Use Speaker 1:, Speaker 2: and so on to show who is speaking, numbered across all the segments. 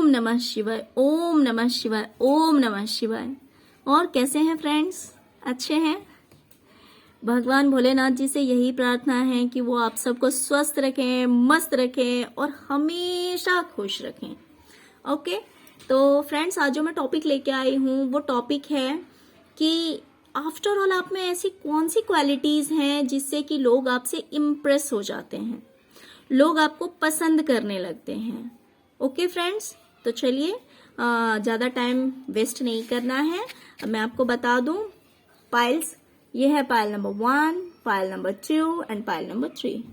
Speaker 1: नमः शिवाय, ओम नमः शिवाय, ओम नमः शिवाय। और कैसे हैं फ्रेंड्स? अच्छे हैं? भगवान भोलेनाथ जी से यही प्रार्थना है कि वो आप सबको स्वस्थ रखें, मस्त रखें और हमेशा खुश रखें। ओके, तो फ्रेंड्स आज जो मैं टॉपिक लेके आई हूँ वो टॉपिक है कि आफ्टर ऑल आप में ऐसी कौन सी क्वालिटीज हैं जिससे कि लोग आपसे इम्प्रेस हो जाते हैं, लोग आपको पसंद करने लगते हैं। ओके फ्रेंड्स, तो चलिए ज़्यादा टाइम वेस्ट नहीं करना है। मैं आपको बता दूं पाइल्स, ये है pile number 1, pile number 2 and pile number 3।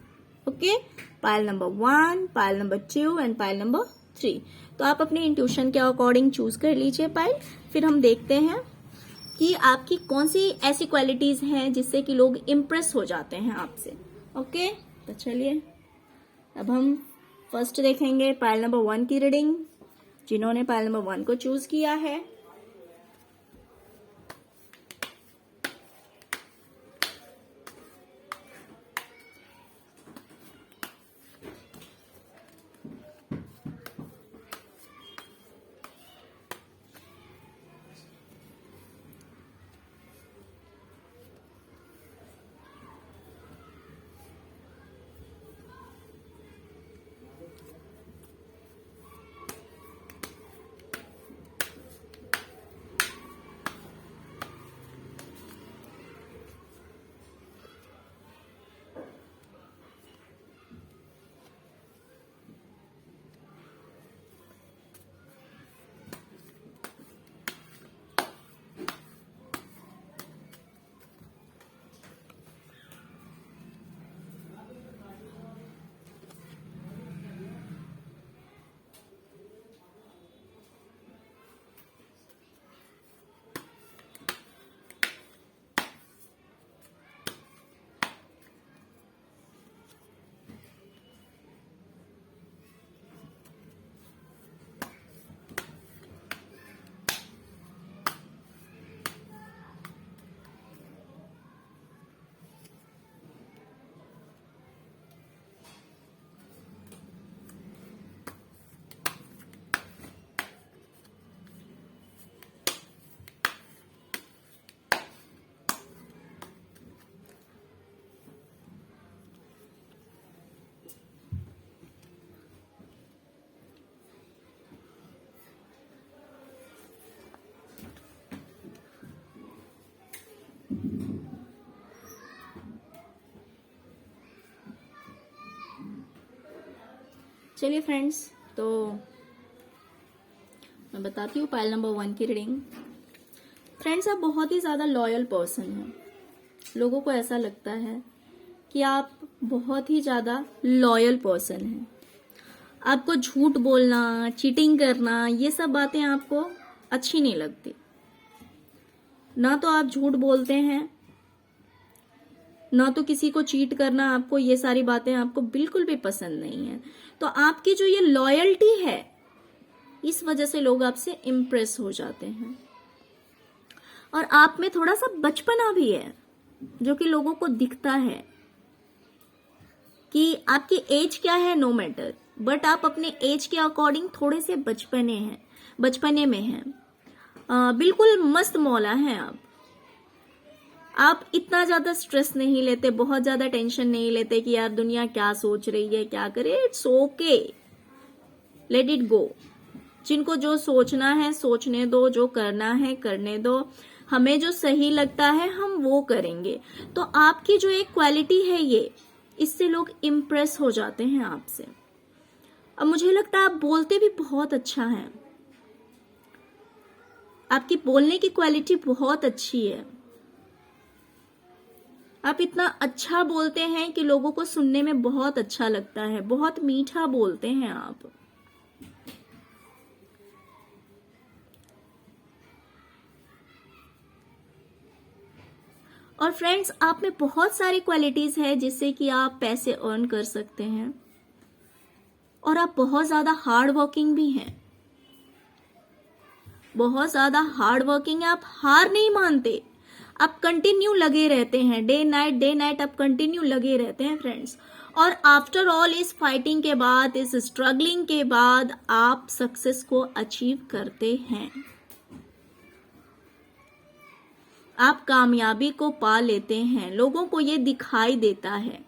Speaker 1: Okay, pile number 1, pile number 2 and pile number 3। तो आप अपने इंट्यूशन के अकॉर्डिंग चूज कर लीजिए पाइल, फिर हम देखते हैं कि आपकी कौन सी ऐसी क्वालिटीज हैं जिससे कि लोग इम्प्रेस हो जाते हैं आपसे। ओके, तो चलिए अब हम फर्स्ट देखेंगे पाइल नंबर 1 की रीडिंग। जिन्होंने पाइल नंबर 1 को चूज किया है, चलिए फ्रेंड्स, तो मैं बताती हूँ पाइल नंबर 1 की रीडिंग। फ्रेंड्स, आप बहुत ही ज्यादा लॉयल पर्सन हैं। लोगों को ऐसा लगता है कि आप बहुत ही ज्यादा लॉयल पर्सन हैं। आपको झूठ बोलना, चीटिंग करना, ये सब बातें आपको अच्छी नहीं लगती। ना तो आप झूठ बोलते हैं, ना तो किसी को चीट करना, आपको ये सारी बातें आपको बिल्कुल भी पसंद नहीं है। तो आपकी जो ये लॉयल्टी है, इस वजह से लोग आपसे इम्प्रेस हो जाते हैं। और आप में थोड़ा सा बचपना भी है जो कि लोगों को दिखता है कि आपकी एज क्या है नो मैटर, बट आप अपने एज के अकॉर्डिंग थोड़े से बचपने में हैं। बिल्कुल मस्त मौला हैं आप इतना ज्यादा स्ट्रेस नहीं लेते, बहुत ज्यादा टेंशन नहीं लेते कि यार दुनिया क्या सोच रही है, क्या करे। It's okay, let it go. जिनको जो सोचना है सोचने दो, जो करना है करने दो। हमें जो सही लगता है हम वो करेंगे। तो आपकी जो एक क्वालिटी है ये, इससे लोग इम्प्रेस हो जाते हैं आपसे। अब मुझे लगता है आप बोलते भी बहुत अच्छा है, आपकी बोलने की क्वालिटी बहुत अच्छी है। आप इतना अच्छा बोलते हैं कि लोगों को सुनने में बहुत अच्छा लगता है। बहुत मीठा बोलते हैं आप। और फ्रेंड्स, आप में बहुत सारी क्वालिटीज है जिससे कि आप पैसे अर्न कर सकते हैं। और आप बहुत ज्यादा हार्ड वर्किंग भी हैं, बहुत ज्यादा हार्ड वर्किंग है। आप हार नहीं मानते, आप कंटिन्यू लगे रहते हैं। डे नाइट आप कंटिन्यू लगे रहते हैं फ्रेंड्स। और आफ्टर ऑल इस फाइटिंग के बाद, इस स्ट्रगलिंग के बाद आप सक्सेस को अचीव करते हैं, आप कामयाबी को पा लेते हैं। लोगों को ये दिखाई देता है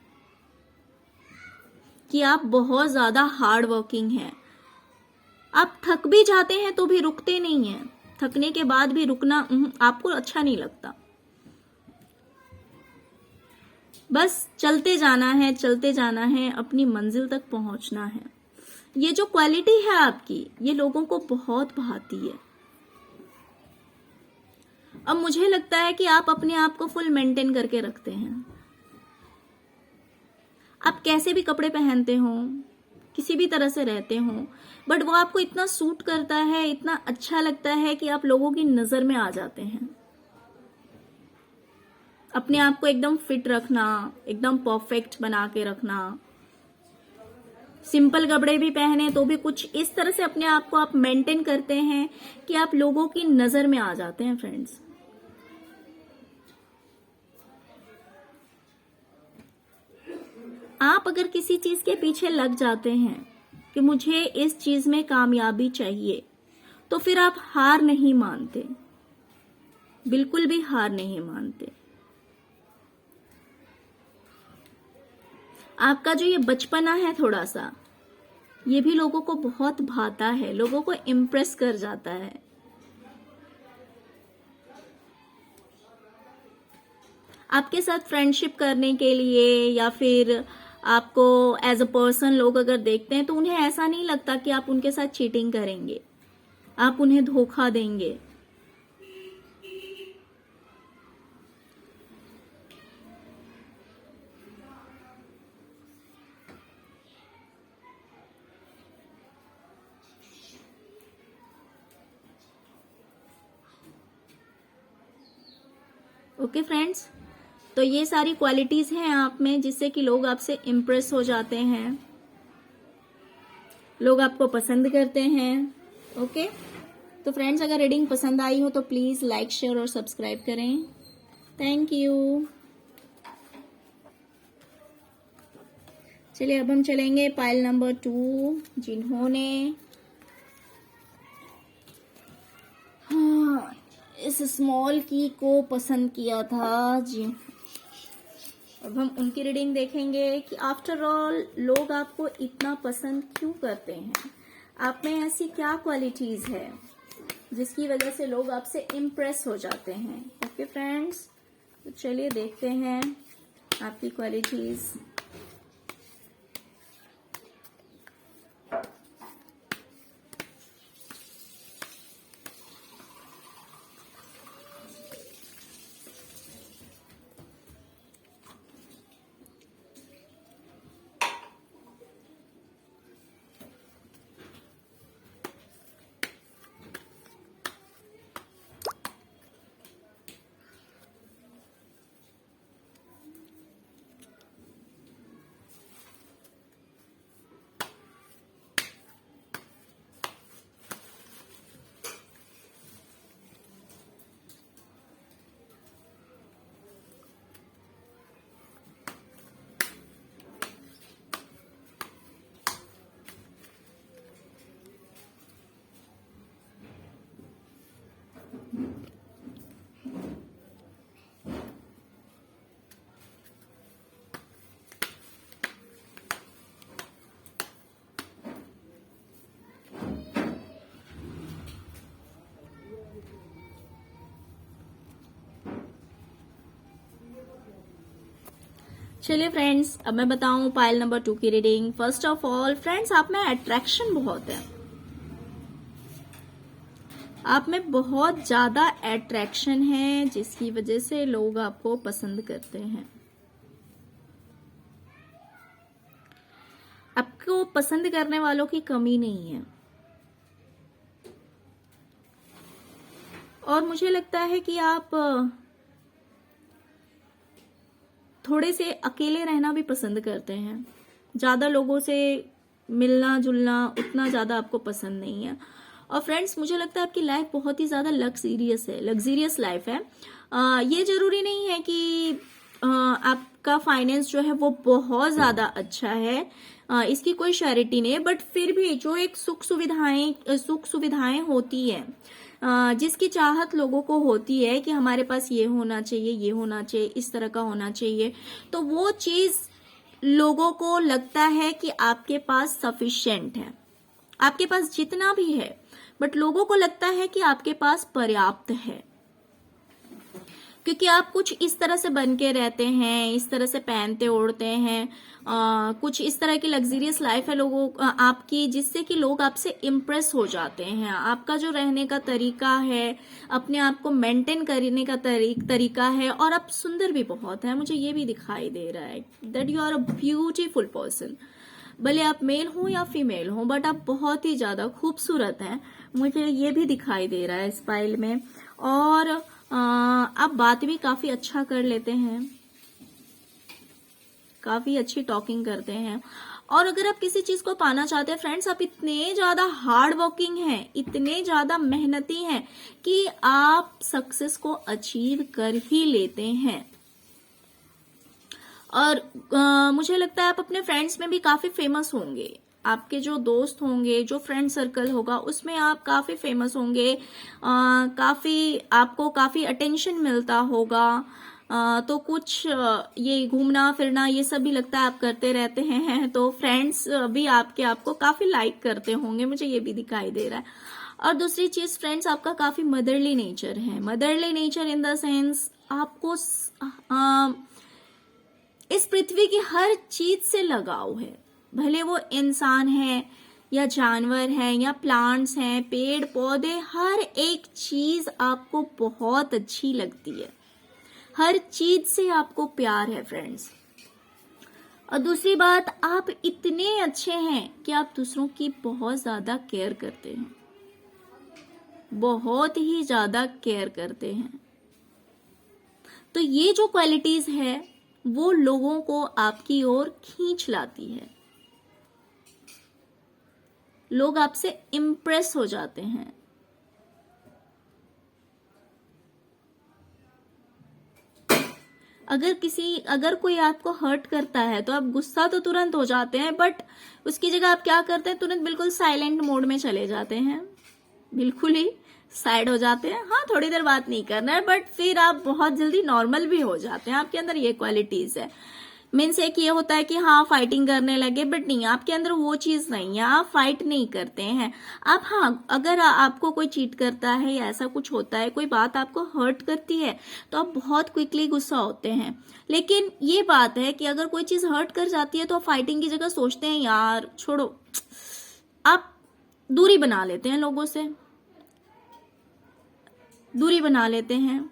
Speaker 1: कि आप बहुत ज्यादा हार्ड वर्किंग हैं। आप थक भी जाते हैं तो भी रुकते नहीं हैं, थकने के बाद भी रुकना आपको अच्छा नहीं लगता। बस चलते जाना है, चलते जाना है, अपनी मंजिल तक पहुंचना है। ये जो क्वालिटी है आपकी, ये लोगों को बहुत भाती है। अब मुझे लगता है कि आप अपने आप को फुल मेंटेन करके रखते हैं। आप कैसे भी कपड़े पहनते हो, किसी भी तरह से रहते हो, बट वो आपको इतना सूट करता है, इतना अच्छा लगता है कि आप लोगों की नजर में आ जाते हैं। अपने आप को एकदम फिट रखना, एकदम परफेक्ट बना के रखना, सिंपल कपड़े भी पहने तो भी कुछ इस तरह से अपने आप को आप मेंटेन करते हैं कि आप लोगों की नजर में आ जाते हैं फ्रेंड्स। आप अगर किसी चीज के पीछे लग जाते हैं कि मुझे इस चीज में कामयाबी चाहिए, तो फिर आप हार नहीं मानते, बिल्कुल भी हार नहीं मानते। आपका जो ये बचपना है थोड़ा सा, ये भी लोगों को बहुत भाता है, लोगों को इम्प्रेस कर जाता है। आपके साथ फ्रेंडशिप करने के लिए या फिर आपको एज अ पर्सन लोग अगर देखते हैं तो उन्हें ऐसा नहीं लगता कि आप उनके साथ चीटिंग करेंगे, आप उन्हें धोखा देंगे। ओके फ्रेंड्स, तो ये सारी क्वालिटीज हैं आप में जिससे कि लोग आपसे इम्प्रेस हो जाते हैं, लोग आपको पसंद करते हैं। ओके, तो फ्रेंड्स अगर रीडिंग पसंद आई हो तो प्लीज लाइक, शेयर और सब्सक्राइब करें। Thank you. चलिए अब हम चलेंगे पाइल नंबर 2, जिन्होंने इस स्मॉल की को पसंद किया था जी। अब हम उनकी रीडिंग देखेंगे कि आफ्टर ऑल लोग आपको इतना पसंद क्यों करते हैं, आप में ऐसी क्या क्वालिटीज है जिसकी वजह से लोग आपसे इम्प्रेस हो जाते हैं। ओके फ्रेंड्स, तो चलिए देखते हैं आपकी क्वालिटीज। चलिए फ्रेंड्स, अब मैं बताऊं पाइल नंबर 2 की reading. First of all friends, आप में अट्रैक्शन बहुत है, आप में बहुत ज्यादा अट्रैक्शन है जिसकी वजह से लोग आपको पसंद करते हैं। आपको पसंद करने वालों की कमी नहीं है, और मुझे लगता है कि आप थोड़े से अकेले रहना भी पसंद करते हैं, ज्यादा लोगों से मिलना जुलना उतना ज्यादा आपको पसंद नहीं है। और फ्रेंड्स, मुझे लगता है आपकी लाइफ बहुत ही ज्यादा लग्जरियस है, लग्जरियस लाइफ है। ये जरूरी नहीं है कि आपका फाइनेंस जो है वो बहुत ज्यादा अच्छा है, इसकी कोई श्योरिटी नहीं है, बट फिर भी जो एक सुख सुविधाएं होती है, जिसकी चाहत लोगों को होती है कि हमारे पास ये होना चाहिए, ये होना चाहिए, इस तरह का होना चाहिए, तो वो चीज लोगों को लगता है कि आपके पास सफिशिएंट है, आपके पास जितना भी है, बट लोगों को लगता है कि आपके पास पर्याप्त है, क्योंकि आप कुछ इस तरह से बन के रहते हैं, इस तरह से पहनते ओढ़ते हैं, कुछ इस तरह की लग्जरियस लाइफ है लोगों आपकी, जिससे कि लोग आपसे इम्प्रेस हो जाते हैं। आपका जो रहने का तरीका है, अपने आप को मेंटेन करने का तरीका है, और आप सुंदर भी बहुत है, मुझे ये भी दिखाई दे रहा है that you are a beautiful person. भले आप मेल हो या फीमेल हो, बट आप बहुत ही ज्यादा खूबसूरत हैं, मुझे ये भी दिखाई दे रहा है इस फाइल में। और आप बात भी काफी अच्छा कर लेते हैं, काफी अच्छी टॉकिंग करते हैं, और अगर आप किसी चीज को पाना चाहते हैं फ्रेंड्स, आप इतने ज्यादा हार्ड वर्किंग हैं, इतने ज्यादा मेहनती हैं कि आप सक्सेस को अचीव कर ही लेते हैं। और मुझे लगता है आप अपने फ्रेंड्स में भी काफी फेमस होंगे, आपके जो दोस्त होंगे, जो फ्रेंड सर्कल होगा, उसमें आप काफी फेमस होंगे, आपको काफी अटेंशन मिलता होगा, तो कुछ ये घूमना फिरना ये सब भी लगता है आप करते रहते हैं, तो फ्रेंड्स भी आपको काफी लाइक करते होंगे, मुझे ये भी दिखाई दे रहा है। और दूसरी चीज फ्रेंड्स, आपका काफी मदरली नेचर है, motherly nature in the sense आपको इस पृथ्वी की हर चीज से लगाव है, भले वो इंसान है या जानवर है या प्लांट्स हैं, पेड़ पौधे, हर एक चीज आपको बहुत अच्छी लगती है, हर चीज से आपको प्यार है फ्रेंड्स। और दूसरी बात, आप इतने अच्छे हैं कि आप दूसरों की बहुत ज्यादा केयर करते हैं, बहुत ही ज्यादा केयर करते हैं। तो ये जो क्वालिटीज है वो लोगों को आपकी ओर खींच लाती है, लोग आपसे इम्प्रेस हो जाते हैं। अगर कोई आपको हर्ट करता है तो आप गुस्सा तो तुरंत हो जाते हैं, बट उसकी जगह आप क्या करते हैं, तुरंत बिल्कुल साइलेंट मोड में चले जाते हैं, बिल्कुल ही साइड हो जाते हैं। हाँ, थोड़ी देर बात नहीं करना है, बट फिर आप बहुत जल्दी नॉर्मल भी हो जाते हैं। आपके अंदर ये क्वालिटीज है। मीन्स एक ये होता है कि हाँ फाइटिंग करने लगे, बट नहीं, आपके अंदर वो चीज नहीं है, आप फाइट नहीं करते हैं आप। हाँ, अगर आपको कोई चीट करता है या ऐसा कुछ होता है, कोई बात आपको हर्ट करती है, तो आप बहुत क्विकली गुस्सा होते हैं। लेकिन ये बात है कि अगर कोई चीज हर्ट कर जाती है तो आप फाइटिंग की जगह सोचते हैं यार छोड़ो, आप दूरी बना लेते हैं, लोगों से दूरी बना लेते हैं।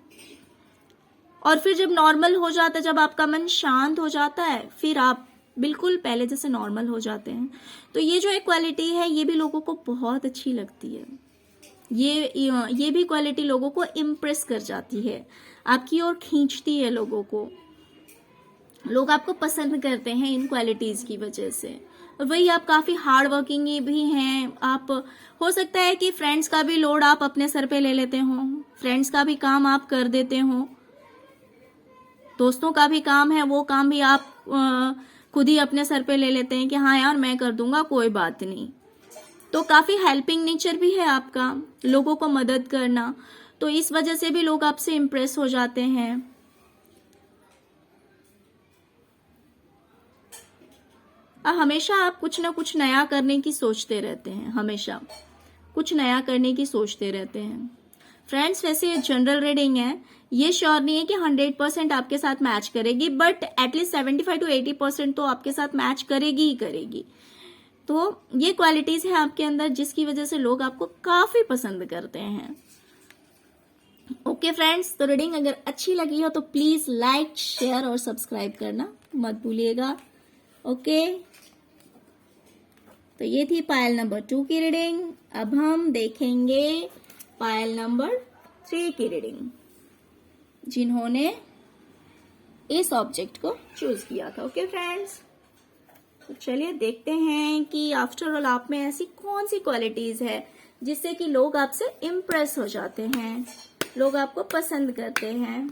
Speaker 1: और फिर जब नॉर्मल हो जाता है, जब आपका मन शांत हो जाता है, फिर आप बिल्कुल पहले जैसे नॉर्मल हो जाते हैं। तो ये जो एक क्वालिटी है ये भी लोगों को बहुत अच्छी लगती है, ये भी क्वालिटी लोगों को इम्प्रेस कर जाती है, आपकी ओर खींचती है लोगों को। लोग आपको पसंद करते हैं इन क्वालिटीज की वजह से। और वही, आप काफी हार्ड वर्किंग भी हैं। आप, हो सकता है कि फ्रेंड्स का भी लोड आप अपने सर पे ले लेते हो, फ्रेंड्स का भी काम आप कर देते हो, दोस्तों का भी काम है वो काम भी आप खुद ही अपने सर पे ले लेते हैं कि हाँ यार मैं कर दूंगा, कोई बात नहीं। तो काफी हेल्पिंग नेचर भी है आपका, लोगों को मदद करना, तो इस वजह से भी लोग आपसे इम्प्रेस हो जाते हैं। हमेशा आप कुछ ना कुछ नया करने की सोचते रहते हैं, हमेशा कुछ नया करने की सोचते रहते हैं फ्रेंड्स। वैसे ये जनरल रीडिंग है, ये श्योर नहीं है कि 100% आपके साथ मैच करेगी, बट एटलीस्ट 75 to 80% तो आपके साथ मैच करेगी ही करेगी। तो ये क्वालिटीज है आपके अंदर जिसकी वजह से लोग आपको काफी पसंद करते हैं। ओके फ्रेंड्स, तो रीडिंग अगर अच्छी लगी हो तो प्लीज लाइक, शेयर और सब्सक्राइब करना मत भूलिएगा। ओके, तो ये थी पायल नंबर 2 की रीडिंग। अब हम देखेंगे पायल नंबर 3 की रीडिंग, जिन्होंने इस ऑब्जेक्ट को चूज किया था। ओके फ्रेंड्स, तो चलिए देखते हैं कि आफ्टर ऑल आप में ऐसी कौन सी क्वालिटीज है जिससे कि लोग आपसे इम्प्रेस हो जाते हैं, लोग आपको पसंद करते हैं।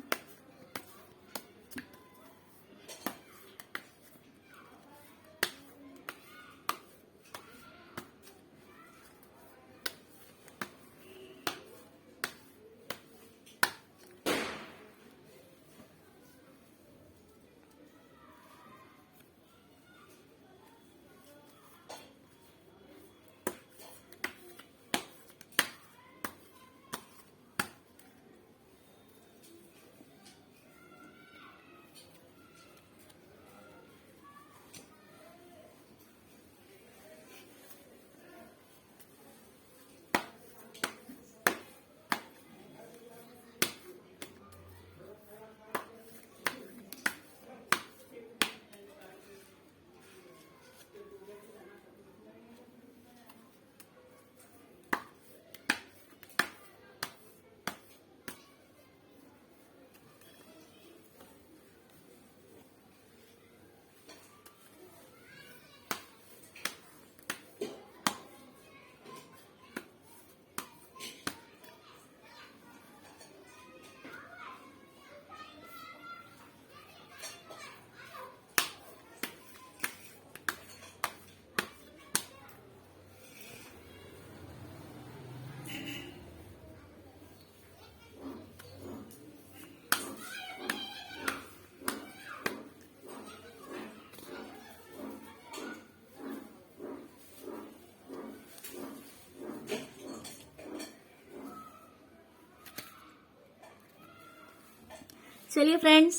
Speaker 1: चलिए फ्रेंड्स,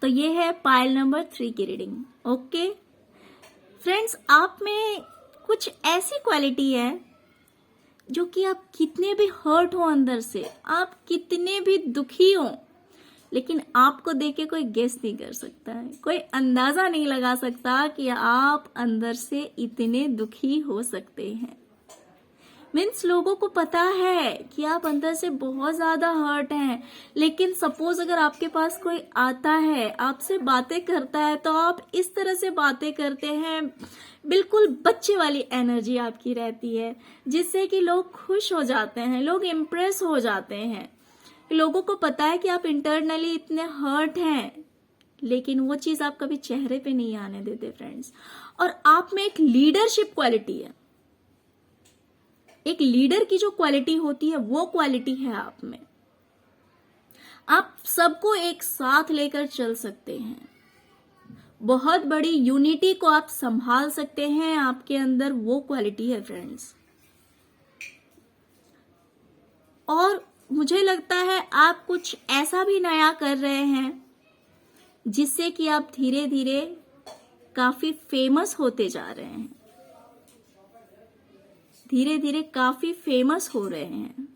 Speaker 1: तो ये है पाइल नंबर 3 की रीडिंग। ओके फ्रेंड्स, आप में कुछ ऐसी क्वालिटी है जो कि आप कितने भी हर्ट हो अंदर से, आप कितने भी दुखी हो, लेकिन आपको देख के कोई गेस नहीं कर सकता है, कोई अंदाजा नहीं लगा सकता कि आप अंदर से इतने दुखी हो सकते हैं। मीन्स लोगों को पता है कि आप अंदर से बहुत ज्यादा हर्ट हैं, लेकिन सपोज अगर आपके पास कोई आता है, आपसे बातें करता है, तो आप इस तरह से बातें करते हैं, बिल्कुल बच्चे वाली एनर्जी आपकी रहती है, जिससे कि लोग खुश हो जाते हैं, लोग इम्प्रेस हो जाते हैं। लोगों को पता है कि आप इंटरनली इतने हर्ट हैं, लेकिन वो चीज आप कभी चेहरे पे नहीं आने देते फ्रेंड्स। और आप में एक लीडरशिप क्वालिटी है, एक लीडर की जो क्वालिटी होती है वो क्वालिटी है आप में। आप सबको एक साथ लेकर चल सकते हैं, बहुत बड़ी यूनिटी को आप संभाल सकते हैं, आपके अंदर वो क्वालिटी है फ्रेंड्स। और मुझे लगता है आप कुछ ऐसा भी नया कर रहे हैं जिससे कि आप धीरे धीरे काफी फेमस होते जा रहे हैं, धीरे धीरे काफी फेमस हो रहे हैं।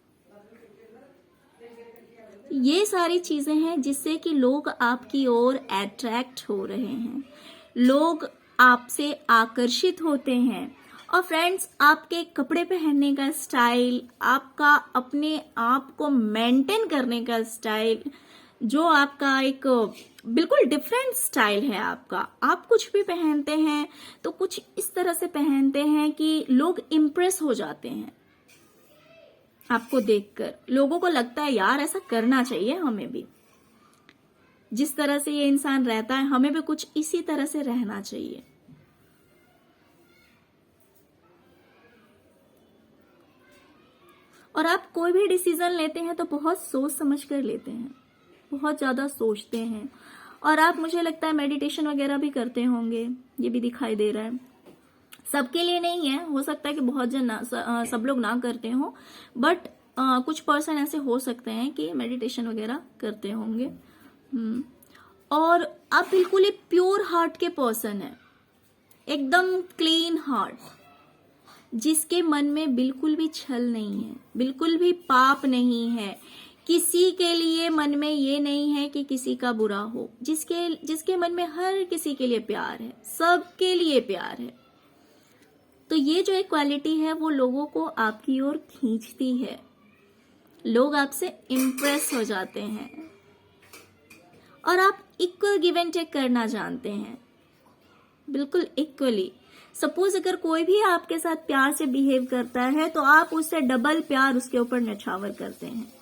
Speaker 1: ये सारी चीजें हैं जिससे कि लोग आपकी ओर अट्रैक्ट हो रहे हैं, लोग आपसे आकर्षित होते हैं। और फ्रेंड्स, आपके कपड़े पहनने का स्टाइल, आपका अपने आप को मेंटेन करने का स्टाइल, जो आपका एक बिल्कुल डिफरेंट स्टाइल है आपका। आप कुछ भी पहनते हैं तो कुछ इस तरह से पहनते हैं कि लोग इम्प्रेस हो जाते हैं आपको देखकर। लोगों को लगता है यार ऐसा करना चाहिए हमें भी, जिस तरह से ये इंसान रहता है हमें भी कुछ इसी तरह से रहना चाहिए। और आप कोई भी डिसीजन लेते हैं तो बहुत सोच समझ कर लेते हैं, बहुत ज्यादा सोचते हैं। और आप, मुझे लगता है, मेडिटेशन वगैरह भी करते होंगे, ये भी दिखाई दे रहा है। सबके लिए नहीं है, हो सकता है कि बहुत जन सब लोग ना करते हो, बट कुछ पर्सन ऐसे हो सकते हैं कि मेडिटेशन वगैरह करते होंगे। और आप बिल्कुल ही प्योर हार्ट के पर्सन है, एकदम क्लीन हार्ट, जिसके मन में बिल्कुल भी छल नहीं है, बिल्कुल भी पाप नहीं है, किसी के लिए मन में ये नहीं है कि किसी का बुरा हो, जिसके मन में हर किसी के लिए प्यार है, सबके लिए प्यार है। तो ये जो एक क्वालिटी है वो लोगों को आपकी ओर खींचती है, लोग आपसे इम्प्रेस हो जाते हैं। और आप इक्वल गिव एंड टेक करना जानते हैं, बिल्कुल इक्वली। सपोज अगर कोई भी आपके साथ प्यार से बिहेव करता है तो आप उससे डबल प्यार उसके ऊपर न्यौछावर करते हैं।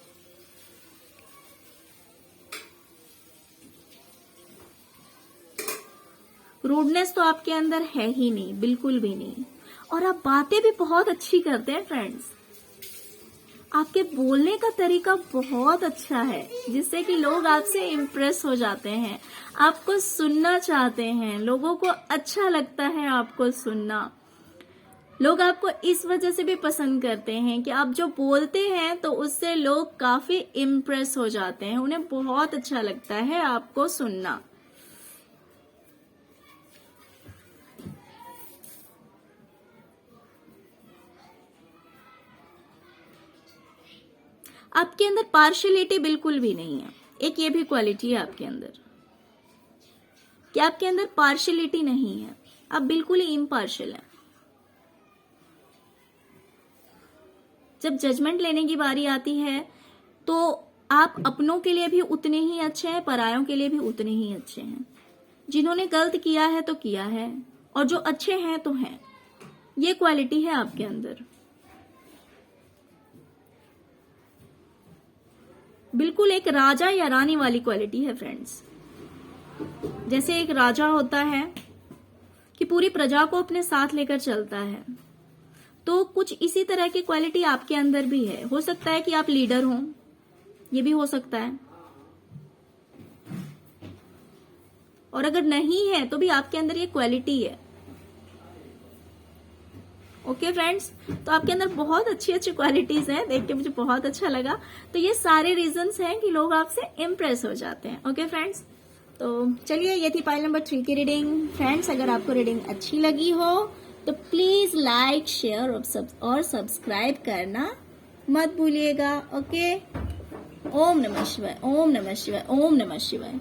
Speaker 1: रूडनेस तो आपके अंदर है ही नहीं, बिल्कुल भी नहीं। और आप बातें भी बहुत अच्छी करते हैं फ्रेंड्स, आपके बोलने का तरीका बहुत अच्छा है, जिससे कि लोग आपसे इम्प्रेस हो जाते हैं, आपको सुनना चाहते हैं, लोगों को अच्छा लगता है आपको सुनना। लोग आपको इस वजह से भी पसंद करते हैं कि आप जो बोलते हैं तो उससे लोग काफी इम्प्रेस हो जाते हैं, उन्हें बहुत अच्छा लगता है आपको सुनना। आपके अंदर पार्शियलिटी बिल्कुल भी नहीं है, एक ये भी क्वालिटी है आपके अंदर कि आपके अंदर पार्शियलिटी नहीं है, आप बिल्कुल ही इम्पार्शियल हैं। जब जजमेंट लेने की बारी आती है तो आप अपनों के लिए भी उतने ही अच्छे हैं, परायों के लिए भी उतने ही अच्छे हैं। जिन्होंने गलत किया है तो किया है, और जो अच्छे हैं तो हैं, ये क्वालिटी है आपके अंदर। बिल्कुल एक राजा या रानी वाली क्वालिटी है फ्रेंड्स। जैसे एक राजा होता है कि पूरी प्रजा को अपने साथ लेकर चलता है, तो कुछ इसी तरह की क्वालिटी आपके अंदर भी है। हो सकता है कि आप लीडर हो, ये भी हो सकता है, और अगर नहीं है तो भी आपके अंदर ये क्वालिटी है। ओके फ्रेंड्स, तो आपके अंदर बहुत अच्छी अच्छी क्वालिटीज हैं, देख के मुझे बहुत अच्छा लगा। तो ये सारे रीजंस हैं कि लोग आपसे इम्प्रेस हो जाते हैं। ओके फ्रेंड्स, तो चलिए ये थी पाइल नंबर 3 की रीडिंग। फ्रेंड्स, अगर आपको रीडिंग अच्छी लगी हो तो प्लीज लाइक, शेयर और सब्सक्राइब करना मत भूलिएगा। ओके, ओम नमः शिवाय, ओम नमः शिवाय, ओम नमः शिवाय।